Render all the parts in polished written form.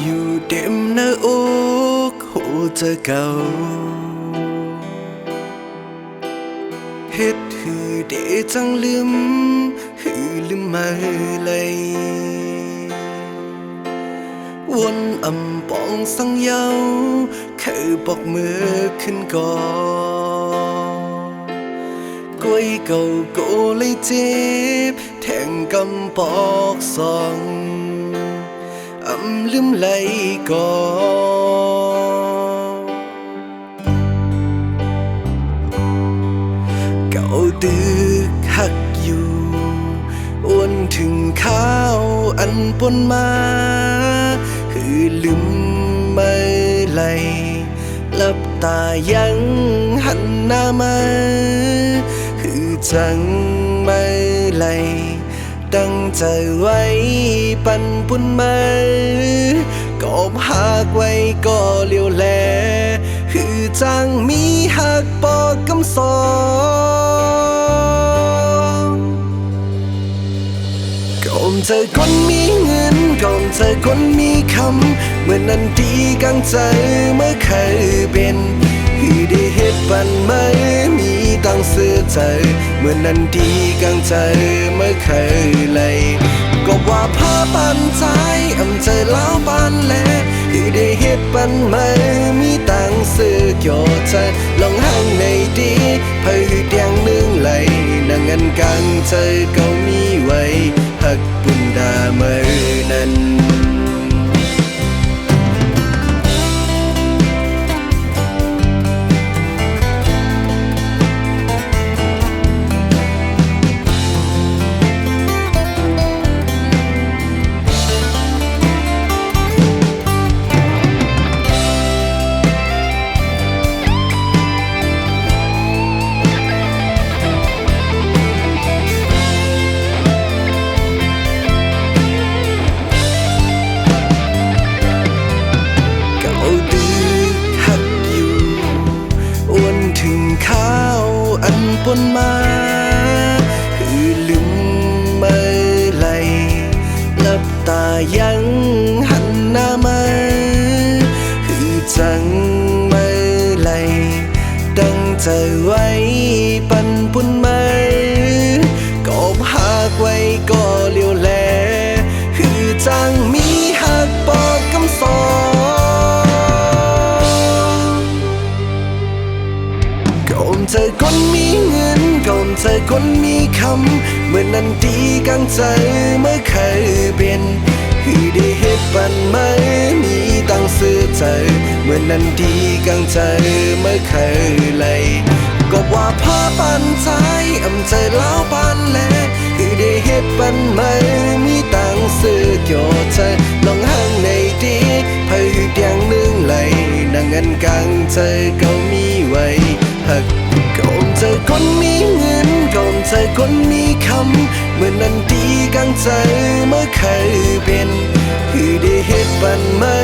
อยู่เต็มหน้าอกหัวใจเก่าเฮ็ดหือเดจังลืมหือลืมมาเลยวนอำปองสังเยาเคยบอกมือขึ้นก่อกล้วยเก่าโกเลยเจ็บแทงกำปอกสองอำลืมไหลก่อเก่าตึกหักอยู่อ้วนถึงข้าวอันปนมาหือลืมไม่ไหลหลับตายังหันหน้ามาหือจังไม่ไหลดังใจไว้ปันปุนมากอบหักไว้ก็เลี้ยวแลหือจังมีหักปอกกำสองก่อนเจอคนมีเงินก่อนเจอคนมีคำเมื่อนั้นดีกังใจเมื่อเคยเป็นหือได้เฮ็ดปันไม่มีตั้งเสื้อใจเมื่อนั้นดีกังใจเมื่อเคยเลยก็ว่าพาปันใจอำใจเล่าปันแลหือได้เฮ็ดปันไม่มีตั้งเสื้อเกี่ยวใจลองห่างในดีเพื่อหือเดียงนึงเลยนั่งเงินกังใจก็มีไว้หักบุญดาเมื่อนั้นข้าวอันปนมาหือลืมไม่ไหลหลับตายังหันหน้ามาหือจังไม่ไหลดังใจไว้ปันปุนมากอบหักไว้ก็เลี้ยวแลหือจังมีหักปอกกำสก่อนเจอคนมีเงินก่อนเจอคนมีคำเมื่อนั้นดีกังใจเมื่อเคยเป็นหือได้เฮ็ดปันไม่มีตั้งเสื้อใจเมื่อนั้นดีกังใจเมื่อเคยเลยก็ว่าพาปันใจอำใจเล่าปันแลหือได้เฮ็ดปันไม่มีตั้งเสื้อเกี่ยวใจลองห่างในดีเพื่อหือเดียงนึงเลยนั่งเงินกังใจก็มีไว้ก่อนเจอคนมีเงินก่อนเจอคนมีคำเมื่อนั้นดีกังใจเมื่อเคยเป็นหือได้เฮ็ดปันไม่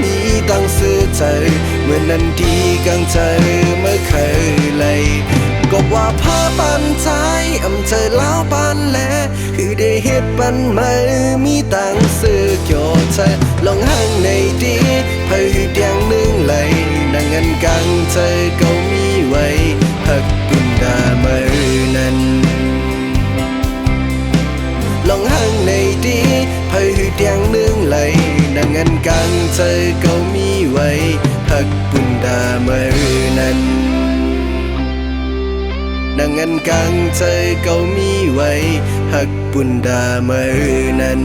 มีตั้งเสื้อใจเมื่อนั้นดีกังใจเมื่อเคยเลยก็ว่าพาปันใจอำใจเล่าปันแลหือได้เฮ็ดปันไม่มีตั้งเสื้อเกี่ยวใจลองห่างในดีเพื่อหือเดียงนึงเลยนั่งเงินกังใจก็มีไว้หักบุญดาเมื่อนั้นลองห่างในดีเพื่อหือเดียงนึงเลยนั่งเงินกังใจก็มีไว้หักบุญดาเมื่อนั้นนั่งเงินกังใจก็มีไว้หักบุญดาเมื่อนั้น